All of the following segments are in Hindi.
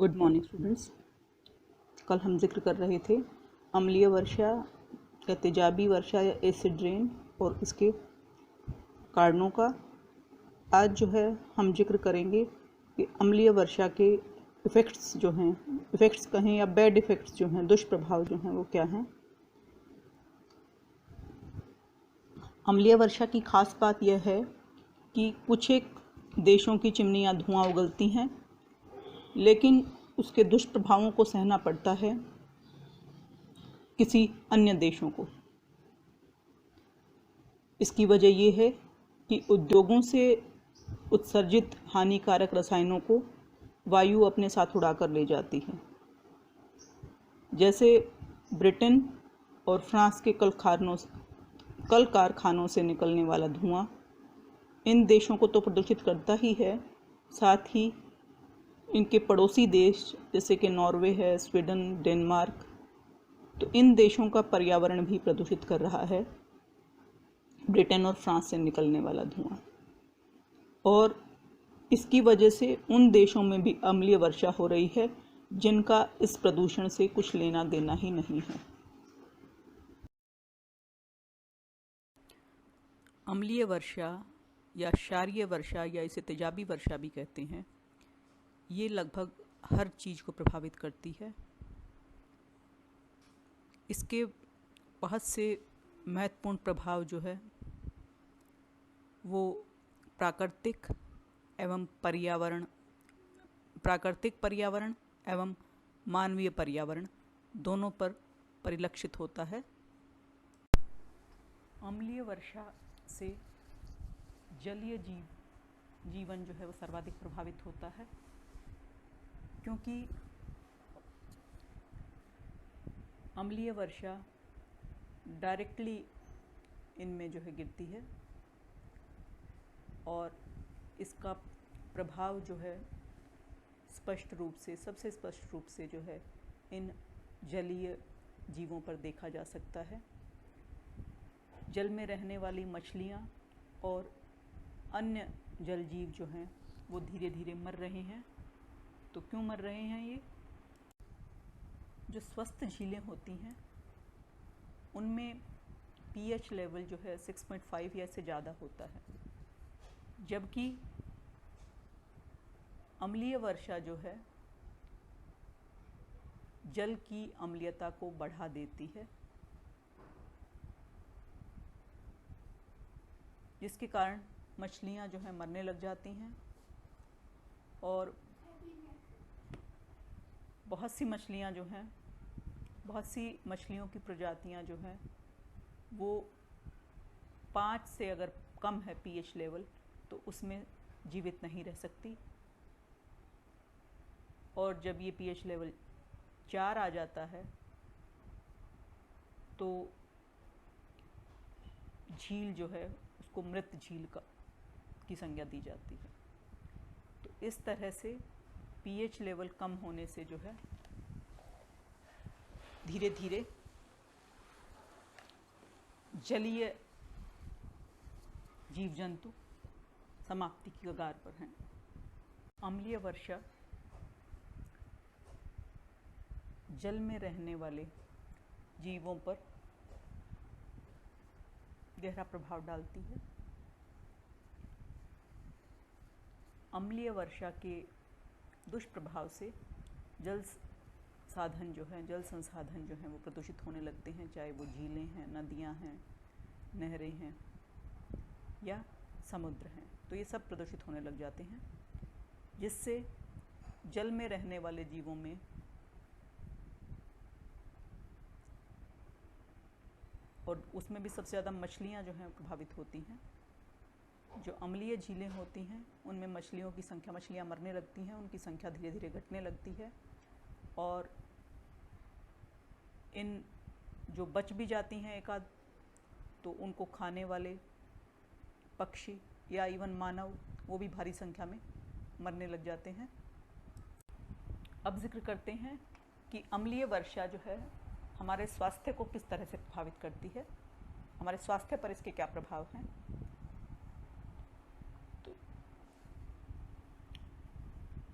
Good morning students. कल हम जिक्र कर रहे थे अम्लीय वर्षा या तेजाबी वर्षा या एसिड रेन और इसके कारणों का। आज जो है हम जिक्र करेंगे कि अम्लीय वर्षा के इफ़ेक्ट्स जो हैं, इफ़ेक्ट्स कहें या बैड इफ़ेक्ट्स जो हैं, दुष्प्रभाव जो हैं वो क्या हैं। अम्लीय वर्षा की खास बात यह है कि कुछ एक देशों की चिमनियाँ धुआं उगलती हैं, लेकिन उसके दुष्प्रभावों को सहना पड़ता है किसी अन्य देशों को। इसकी वजह ये है कि उद्योगों से उत्सर्जित हानिकारक रसायनों को वायु अपने साथ उड़ाकर ले जाती है। जैसे ब्रिटेन और फ्रांस के कल कारखानों से निकलने वाला धुआं इन देशों को तो प्रदूषित करता ही है, साथ ही इनके पड़ोसी देश जैसे कि नॉर्वे है, स्वीडन, डेनमार्क, तो इन देशों का पर्यावरण भी प्रदूषित कर रहा है ब्रिटेन और फ्रांस से निकलने वाला धुआं। और इसकी वजह से उन देशों में भी अम्लीय वर्षा हो रही है जिनका इस प्रदूषण से कुछ लेना देना ही नहीं है। अम्लीय वर्षा या क्षारीय वर्षा या इसे तेजाबी वर्षा भी कहते हैं, ये लगभग हर चीज़ को प्रभावित करती है। इसके बहुत से महत्वपूर्ण प्रभाव जो है वो प्राकृतिक पर्यावरण एवं मानवीय पर्यावरण दोनों पर परिलक्षित होता है। अम्लीय वर्षा से जलीय जीवन जो है वो सर्वाधिक प्रभावित होता है, क्योंकि अम्लीय वर्षा डायरेक्टली इनमें जो है गिरती है और इसका प्रभाव जो है सबसे स्पष्ट रूप से जो है इन जलीय जीवों पर देखा जा सकता है। जल में रहने वाली मछलियाँ और अन्य जल जीव जो हैं वो धीरे धीरे मर रहे हैं। तो क्यों मर रहे हैं? ये जो स्वस्थ झीलें होती हैं उनमें पीएच लेवल जो है 6.5 या इससे ज़्यादा होता है, जबकि अम्लीय वर्षा जो है जल की अम्लीयता को बढ़ा देती है, जिसके कारण मछलियाँ जो हैं मरने लग जाती हैं और बहुत सी मछलियों की प्रजातियाँ जो हैं वो 5 से अगर कम है पीएच लेवल तो उसमें जीवित नहीं रह सकती, और जब ये पीएच लेवल 4 आ जाता है तो झील जो है उसको मृत झील की संज्ञा दी जाती है। तो इस तरह से पीएच लेवल कम होने से जो है धीरे धीरे जलीय जीव जंतु समाप्ति की कगार पर हैं। अम्लीय वर्षा जल में रहने वाले जीवों पर गहरा प्रभाव डालती है। अम्लीय वर्षा के दुष्प्रभाव से जल संसाधन जो हैं वो प्रदूषित होने लगते हैं, चाहे वो झीलें हैं, नदियां हैं, नहरें हैं या समुद्र हैं। तो ये सब प्रदूषित होने लग जाते हैं, जिससे जल में रहने वाले जीवों में और उसमें भी सबसे ज़्यादा मछलियाँ जो हैं प्रभावित होती हैं। जो अम्लीय झीलें होती हैं उनमें मछलियाँ मरने लगती हैं, उनकी संख्या धीरे धीरे घटने लगती है, और इन जो बच भी जाती हैं एक आध, तो उनको खाने वाले पक्षी या इवन मानव वो भी भारी संख्या में मरने लग जाते हैं। अब जिक्र करते हैं कि अम्लीय वर्षा जो है हमारे स्वास्थ्य को किस तरह से प्रभावित करती है, हमारे स्वास्थ्य पर इसके क्या प्रभाव हैं। तो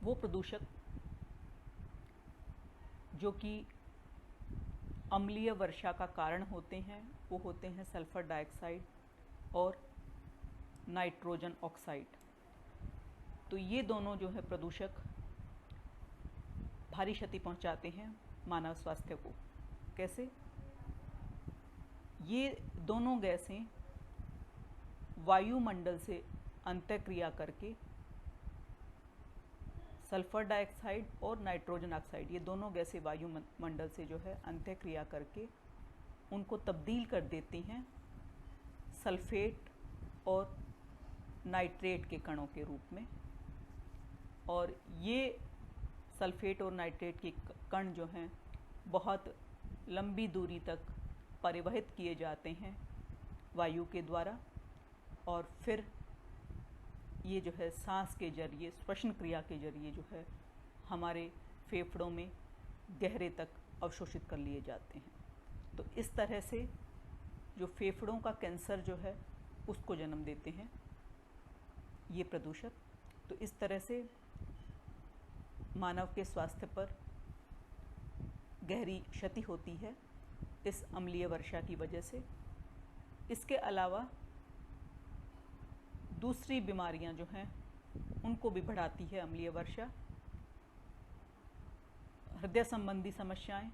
वो प्रदूषक जो कि अम्लीय वर्षा का कारण होते हैं वो होते हैं सल्फ़र डाइऑक्साइड और नाइट्रोजन ऑक्साइड। तो ये दोनों जो है प्रदूषक भारी क्षति पहुंचाते हैं मानव स्वास्थ्य को। कैसे? ये दोनों गैसें वायुमंडल से अंतःक्रिया करके सल्फ़र डाइऑक्साइड और नाइट्रोजन ऑक्साइड, ये दोनों गैसें वायुमंडल से जो है अंतःक्रिया करके उनको तब्दील कर देती हैं सल्फेट और नाइट्रेट के कणों के रूप में। और ये सल्फेट और नाइट्रेट के कण जो हैं बहुत लंबी दूरी तक परिवहित किए जाते हैं वायु के द्वारा, और फिर ये जो है सांस के जरिए, श्वसन क्रिया के जरिए जो है हमारे फेफड़ों में गहरे तक अवशोषित कर लिए जाते हैं। तो इस तरह से जो फेफड़ों का कैंसर जो है उसको जन्म देते हैं ये प्रदूषक। तो इस तरह से मानव के स्वास्थ्य पर गहरी क्षति होती है इस अम्लीय वर्षा की वजह से। इसके अलावा दूसरी बीमारियां जो हैं उनको भी बढ़ाती है अम्लीय वर्षा। हृदय संबंधी समस्याएं,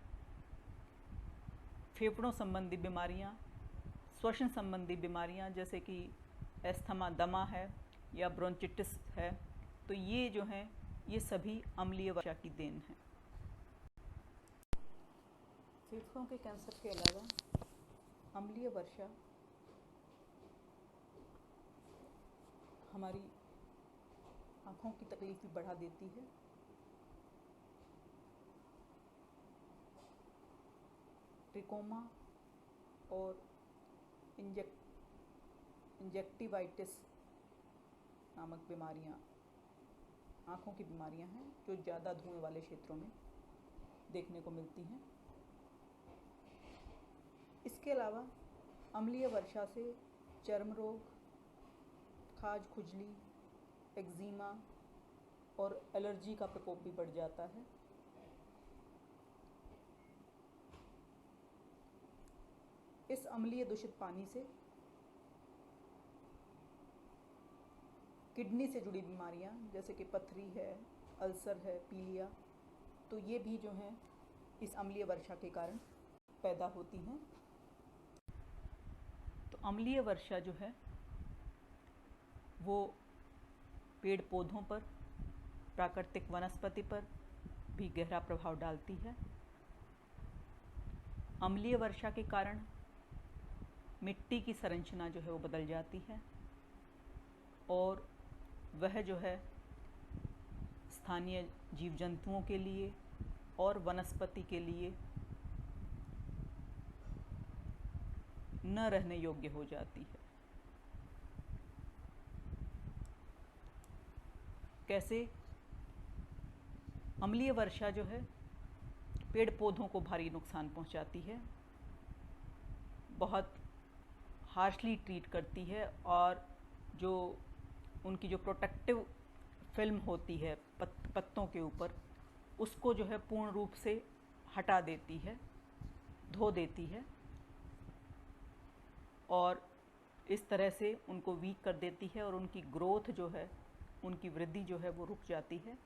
फेफड़ों संबंधी बीमारियां, श्वसन संबंधी बीमारियां जैसे कि एस्थमा, दमा है या ब्रोंचिटिस है, तो ये जो हैं ये सभी अम्लीय वर्षा की देन है। फेफड़ों के कैंसर के अलावा अम्लीय वर्षा हमारी आँखों की तकलीफ भी बढ़ा देती है। ट्रिकोमा और इंजेक्टिवाइटिस नामक बीमारियाँ आँखों की बीमारियाँ हैं जो ज़्यादा धुएं वाले क्षेत्रों में देखने को मिलती हैं। इसके अलावा अम्लीय वर्षा से चर्म रोग, खाज, खुजली, एक्जिमा और एलर्जी का प्रकोप भी बढ़ जाता है। इस अम्लीय दूषित पानी से किडनी से जुड़ी बीमारियां जैसे कि पथरी है, अल्सर है, पीलिया, तो ये भी जो हैं इस अम्लीय वर्षा के कारण पैदा होती हैं। तो अम्लीय वर्षा जो है वो पेड़ पौधों पर, प्राकृतिक वनस्पति पर भी गहरा प्रभाव डालती है। अम्लीय वर्षा के कारण मिट्टी की संरचना जो है वो बदल जाती है और वह जो है स्थानीय जीव जंतुओं के लिए और वनस्पति के लिए न रहने योग्य हो जाती है। कैसे? अम्लीय वर्षा जो है पेड़ पौधों को भारी नुकसान पहुंचाती है, बहुत हार्शली ट्रीट करती है और जो उनकी जो प्रोटेक्टिव फिल्म होती है पत्तों के ऊपर, उसको जो है पूर्ण रूप से हटा देती है, धो देती है और इस तरह से उनको वीक कर देती है और उनकी ग्रोथ जो है, उनकी वृद्धि जो है वो रुक जाती है।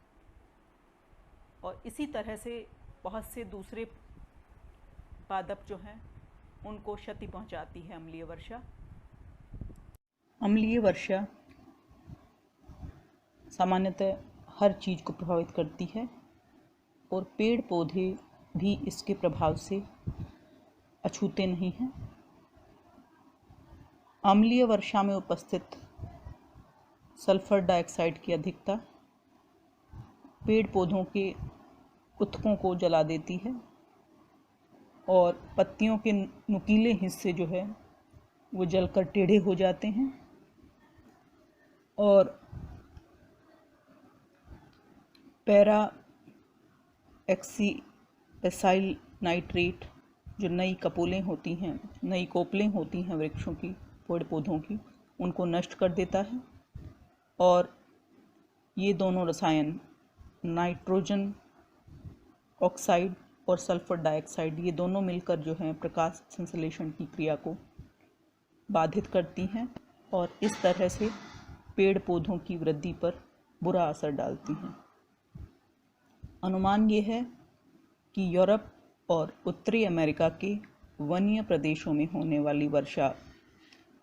और इसी तरह से बहुत से दूसरे पादप जो हैं उनको क्षति पहुंचाती है अम्लीय वर्षा। अम्लीय वर्षा सामान्यतः हर चीज़ को प्रभावित करती है और पेड़ पौधे भी इसके प्रभाव से अछूते नहीं हैं। अम्लीय वर्षा में उपस्थित सल्फर डाइऑक्साइड की अधिकता पेड़ पौधों के उत्तकों को जला देती है और पत्तियों के नुकीले हिस्से जो है वो जलकर टेढ़े हो जाते हैं और पैरा एक्सीएसाइल नाइट्रेट जो नई कपोलें होती हैं, नई कोपलें होती हैं वृक्षों की, पेड़ पौधों की, उनको नष्ट कर देता है। और ये दोनों रसायन नाइट्रोजन ऑक्साइड और सल्फर डाइऑक्साइड, ये दोनों मिलकर जो है प्रकाश संश्लेषण की क्रिया को बाधित करती हैं और इस तरह से पेड़ पौधों की वृद्धि पर बुरा असर डालती हैं। अनुमान ये है कि यूरोप और उत्तरी अमेरिका के वन्य प्रदेशों में होने वाली वर्षा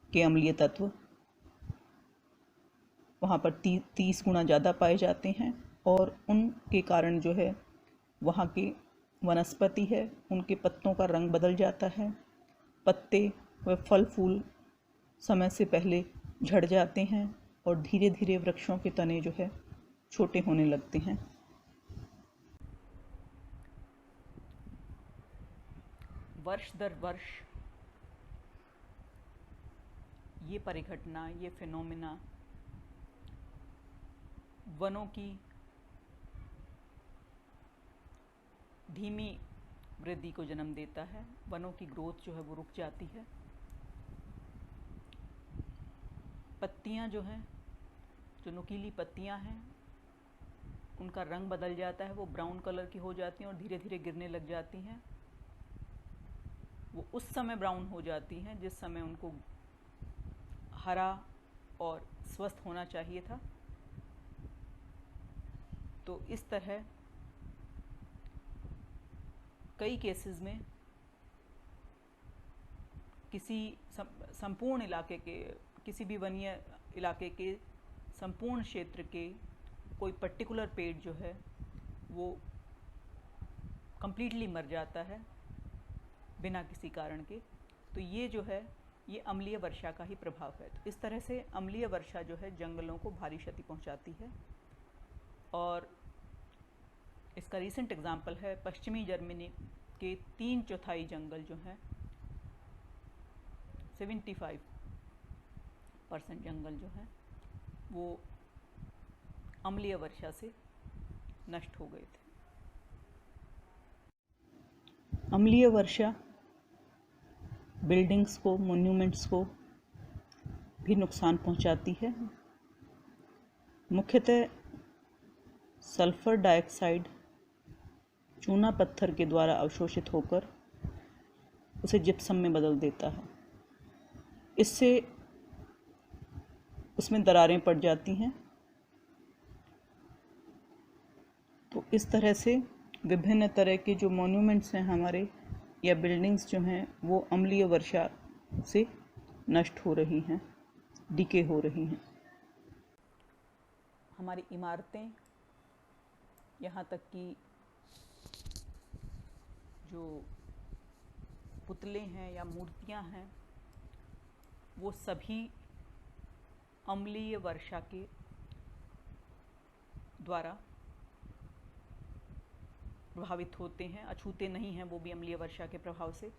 के अम्लीय तत्व वहाँ पर 30 गुना ज़्यादा पाए जाते हैं और उनके कारण जो है वहाँ की वनस्पति है, उनके पत्तों का रंग बदल जाता है, पत्ते व फल फूल समय से पहले झड़ जाते हैं और धीरे धीरे वृक्षों के तने जो है छोटे होने लगते हैं। वर्ष दर वर्ष ये परिघटना, ये फिनोमिना वनों की धीमी वृद्धि को जन्म देता है। वनों की ग्रोथ जो है वो रुक जाती है। पत्तियां जो हैं, जो नुकीली पत्तियां हैं, उनका रंग बदल जाता है, वो ब्राउन कलर की हो जाती हैं और धीरे धीरे गिरने लग जाती हैं। वो उस समय ब्राउन हो जाती हैं जिस समय उनको हरा और स्वस्थ होना चाहिए था। तो इस तरह कई केसेस में किसी संपूर्ण इलाके के, किसी भी वन्य इलाके के संपूर्ण क्षेत्र के कोई पर्टिकुलर पेड़ जो है वो कंप्लीटली मर जाता है बिना किसी कारण के। तो ये जो है ये अम्लीय वर्षा का ही प्रभाव है। तो इस तरह से अम्लीय वर्षा जो है जंगलों को भारी क्षति पहुंचाती है और इसका रीसेंट एग्जाम्पल है पश्चिमी जर्मनी के 3/4 जंगल जो हैं, 75% जंगल जो हैं वो अम्लीय वर्षा से नष्ट हो गए थे। अम्लीय वर्षा बिल्डिंग्स को, मॉन्यूमेंट्स को भी नुकसान पहुंचाती है। मुख्यतः सल्फर डाइऑक्साइड चूना पत्थर के द्वारा अवशोषित होकर उसे जिप्सम में बदल देता है। इससे उसमें दरारें पड़ जाती हैं। तो इस तरह से विभिन्न तरह के जो मॉन्यूमेंट्स हैं हमारे या बिल्डिंग्स जो हैं वो अम्लीय वर्षा से नष्ट हो रही हैं, डिके हो रही हैं। हमारी इमारतें, यहाँ तक कि जो पुतले हैं या मूर्तियाँ हैं, वो सभी अम्लीय वर्षा के द्वारा प्रभावित होते हैं, अछूते नहीं हैं वो भी अम्लीय वर्षा के प्रभाव से।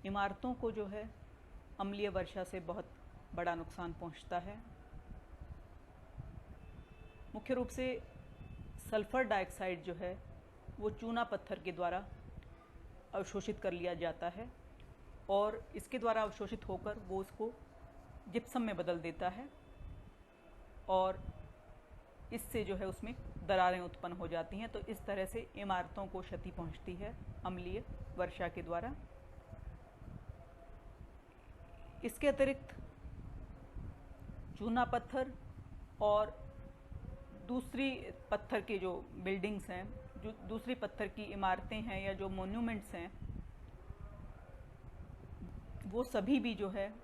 इमारतों को जो है अम्लीय वर्षा से बहुत बड़ा नुकसान पहुंचता है। मुख्य रूप से सल्फर डाइऑक्साइड जो है वो चूना पत्थर के द्वारा अवशोषित कर लिया जाता है और इसके द्वारा अवशोषित होकर वो उसको जिप्सम में बदल देता है और इससे जो है उसमें दरारें उत्पन्न हो जाती हैं। तो इस तरह से इमारतों को क्षति पहुंचती है अम्लीय वर्षा के द्वारा। इसके अतिरिक्त चूना पत्थर और दूसरी पत्थर के जो बिल्डिंग्स हैं, जो दूसरी पत्थर की इमारतें हैं या जो मॉन्यूमेंट्स हैं, वो सभी भी जो है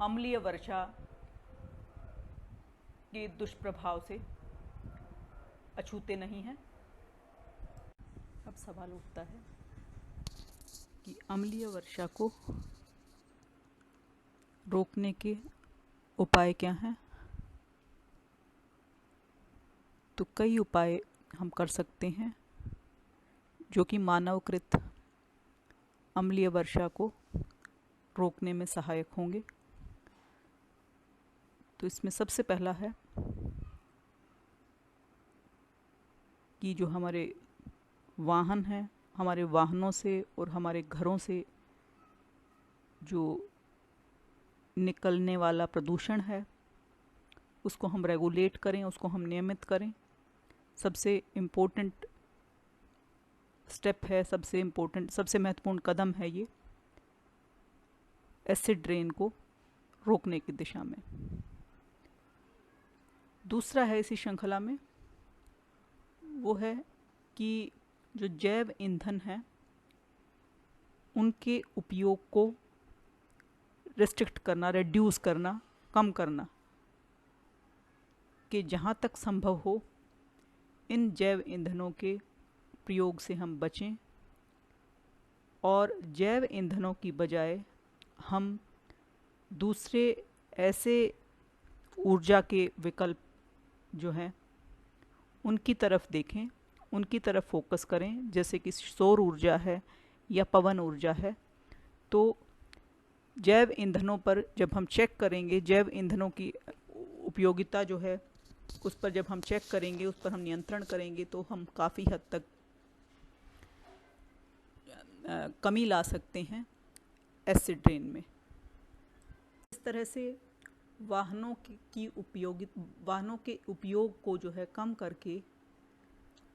अम्लीय वर्षा के दुष्प्रभाव से अछूते नहीं हैं। अब सवाल उठता है कि अम्लीय वर्षा को रोकने के उपाय क्या हैं। तो कई उपाय हम कर सकते हैं जो कि मानवकृत अम्लीय वर्षा को रोकने में सहायक होंगे। तो इसमें सबसे पहला है कि जो हमारे वाहन हैं, हमारे वाहनों से और हमारे घरों से जो निकलने वाला प्रदूषण है उसको हम रेगुलेट करें, उसको हम नियमित करें। सबसे इम्पोर्टेंट स्टेप है, सबसे इम्पोर्टेंट, सबसे महत्वपूर्ण कदम है ये एसिड रेन को रोकने की दिशा में। दूसरा है इसी श्रृंखला में, वो है कि जो जैव ईंधन है उनके उपयोग को रिस्ट्रिक्ट करना, रिड्यूस करना, कम करना, कि जहाँ तक संभव हो इन जैव ईंधनों के प्रयोग से हम बचें और जैव ईंधनों की बजाय हम दूसरे ऐसे ऊर्जा के विकल्प जो हैं उनकी तरफ देखें, उनकी तरफ फोकस करें, जैसे कि सौर ऊर्जा है या पवन ऊर्जा है। तो जैव ईंधनों पर जब हम चेक करेंगे, जैव ईंधनों की उपयोगिता जो है उस पर जब हम चेक करेंगे, उस पर हम नियंत्रण करेंगे, तो हम काफ़ी हद तक कमी ला सकते हैं एसिड रेन में। इस तरह से वाहनों के उपयोग को जो है कम करके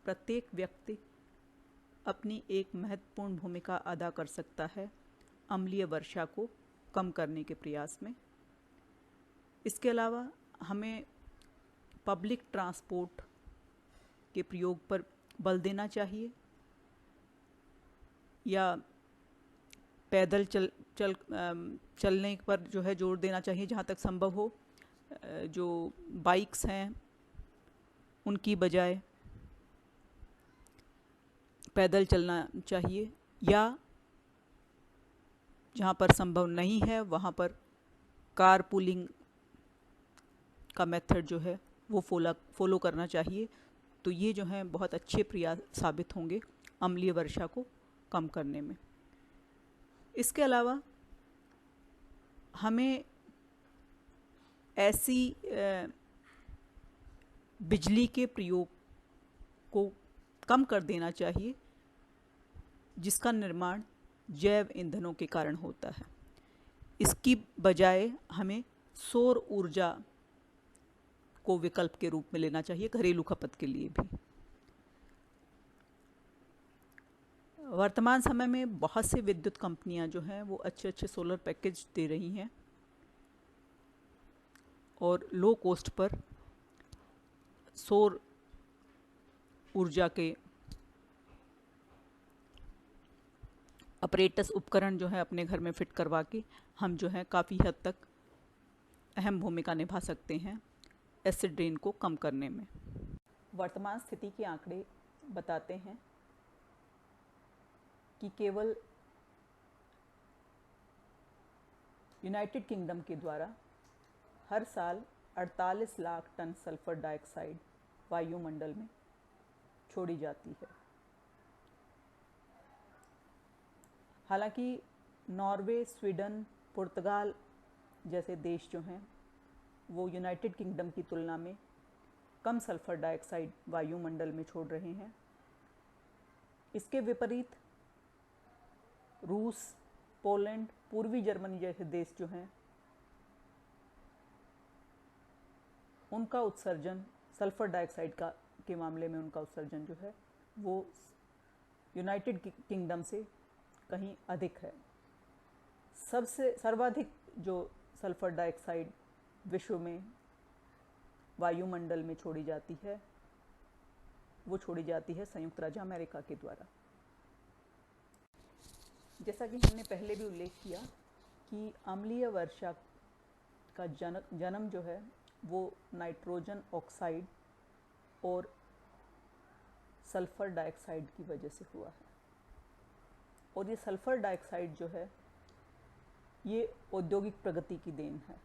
प्रत्येक व्यक्ति अपनी एक महत्वपूर्ण भूमिका अदा कर सकता है अम्लीय वर्षा को कम करने के प्रयास में। इसके अलावा हमें पब्लिक ट्रांसपोर्ट के प्रयोग पर बल देना चाहिए या पैदल चलने पर जो है जोर देना चाहिए जहाँ तक संभव हो। जो बाइक्स हैं उनकी बजाय पैदल चलना चाहिए, या जहाँ पर संभव नहीं है वहाँ पर कार पूलिंग का मेथड जो है वो फॉलो करना चाहिए। तो ये जो हैं बहुत अच्छे प्रयास साबित होंगे अम्लीय वर्षा को कम करने में। इसके अलावा हमें ऐसी बिजली के प्रयोग को कम कर देना चाहिए जिसका निर्माण जैव ईंधनों के कारण होता है। इसकी बजाय हमें सौर ऊर्जा को विकल्प के रूप में लेना चाहिए घरेलू खपत के लिए भी। वर्तमान समय में बहुत से विद्युत कंपनियां जो हैं वो अच्छे अच्छे सोलर पैकेज दे रही हैं और लो कॉस्ट पर सौर ऊर्जा के अपरेटस उपकरण जो है अपने घर में फिट करवा के हम जो है काफ़ी हद तक अहम भूमिका निभा सकते हैं एसिड रेन को कम करने में। वर्तमान स्थिति के आंकड़े बताते हैं कि केवल यूनाइटेड किंगडम के द्वारा हर साल 48 लाख टन सल्फर डाइऑक्साइड वायुमंडल में छोड़ी जाती है। हालांकि नॉर्वे, स्वीडन, पुर्तगाल जैसे देश जो हैं वो यूनाइटेड किंगडम की तुलना में कम सल्फर डाइऑक्साइड वायुमंडल में छोड़ रहे हैं। इसके विपरीत रूस, पोलैंड, पूर्वी जर्मनी जैसे देश जो हैं उनका उत्सर्जन सल्फर डाइऑक्साइड के मामले में उनका उत्सर्जन जो है वो यूनाइटेड किंगडम से कहीं अधिक है। सर्वाधिक जो सल्फर डाइऑक्साइड विश्व में वायुमंडल में छोड़ी जाती है वो छोड़ी जाती है संयुक्त राज्य अमेरिका के द्वारा। जैसा कि हमने पहले भी उल्लेख किया कि अम्लीय वर्षा का जन्म जो है वो नाइट्रोजन ऑक्साइड और सल्फर डाइऑक्साइड की वजह से हुआ है। और ये सल्फर डाइऑक्साइड जो है ये औद्योगिक प्रगति की देन है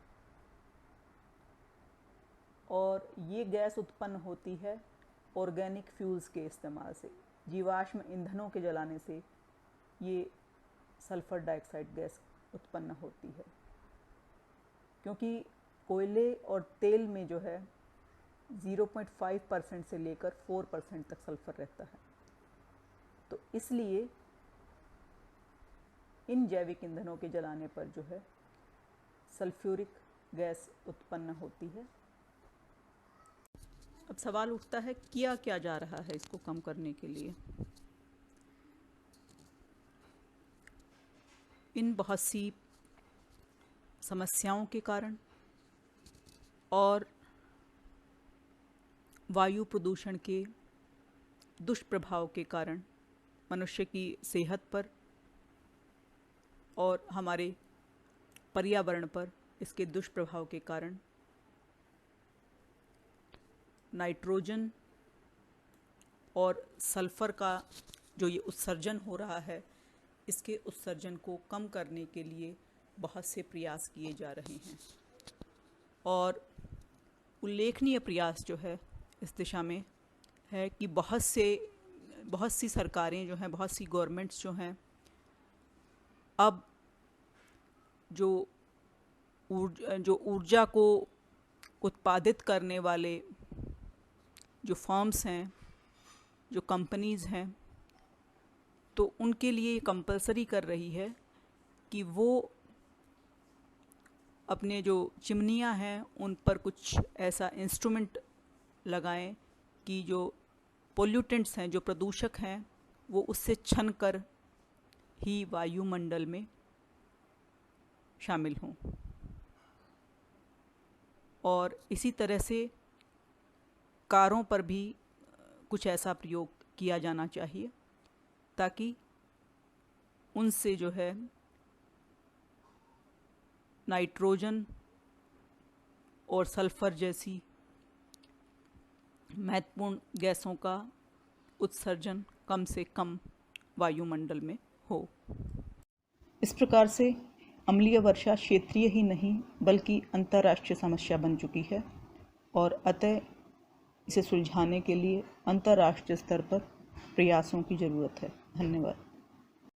और ये गैस उत्पन्न होती है ऑर्गेनिक फ्यूल्स के इस्तेमाल से, जीवाश्म ईंधनों के जलाने से ये सल्फर डाइऑक्साइड गैस उत्पन्न होती है। क्योंकि कोयले और तेल में जो है 0.5% से लेकर 4% तक सल्फर रहता है, तो इसलिए इन जैविक ईंधनों के जलाने पर जो है सल्फ्यूरिक गैस उत्पन्न होती है। अब सवाल उठता है किया क्या जा रहा है इसको कम करने के लिए। इन बहुत सी समस्याओं के कारण और वायु प्रदूषण के दुष्प्रभाव के कारण मनुष्य की सेहत पर और हमारे पर्यावरण पर इसके दुष्प्रभाव के कारण नाइट्रोजन और सल्फ़र का जो ये उत्सर्जन हो रहा है, इसके उत्सर्जन को कम करने के लिए बहुत से प्रयास किए जा रहे हैं और उल्लेखनीय प्रयास जो है इस दिशा में है कि बहुत सी सरकारें जो हैं, बहुत सी गवर्नमेंट्स जो हैं, अब जो ऊर्जा को उत्पादित करने वाले जो फर्म्स हैं, जो कंपनीज़ हैं, तो उनके लिए कंपलसरी कर रही है कि वो अपने जो चिमनियाँ हैं उन पर कुछ ऐसा इंस्ट्रूमेंट लगाएं कि जो पोल्यूटेंट्स हैं, जो प्रदूषक हैं, वो उससे छन कर ही वायुमंडल में शामिल हों। और इसी तरह से कारों पर भी कुछ ऐसा प्रयोग किया जाना चाहिए ताकि उनसे जो है नाइट्रोजन और सल्फ़र जैसी महत्वपूर्ण गैसों का उत्सर्जन कम से कम वायुमंडल में हो। इस प्रकार से अम्लीय वर्षा क्षेत्रीय ही नहीं बल्कि अंतर्राष्ट्रीय समस्या बन चुकी है और अतः इसे सुलझाने के लिए अंतर्राष्ट्रीय स्तर पर प्रयासों की ज़रूरत है। धन्यवाद।